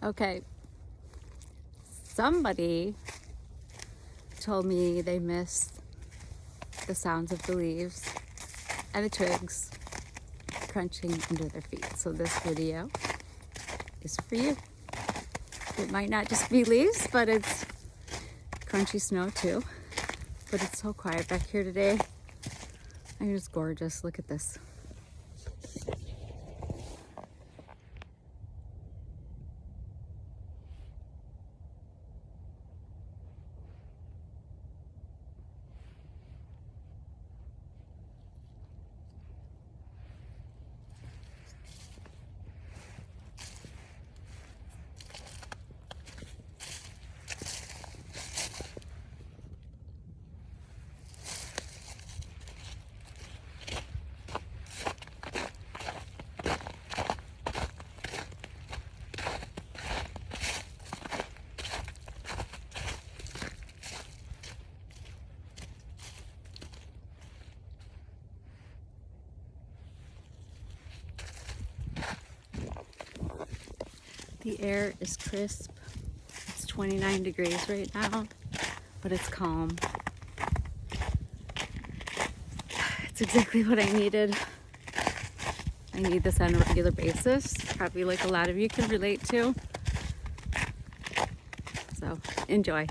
Okay, somebody told me they miss the sounds of the leaves and the twigs crunching under their feet. So this video is for you. It might not just be leaves, but it's crunchy snow too. But it's so quiet back here today. I mean, it's gorgeous. Look at this. The air is crisp. It's 29 degrees right now, but it's calm. It's exactly what I needed. I need this on a regular basis, probably like a lot of you can relate to. So enjoy.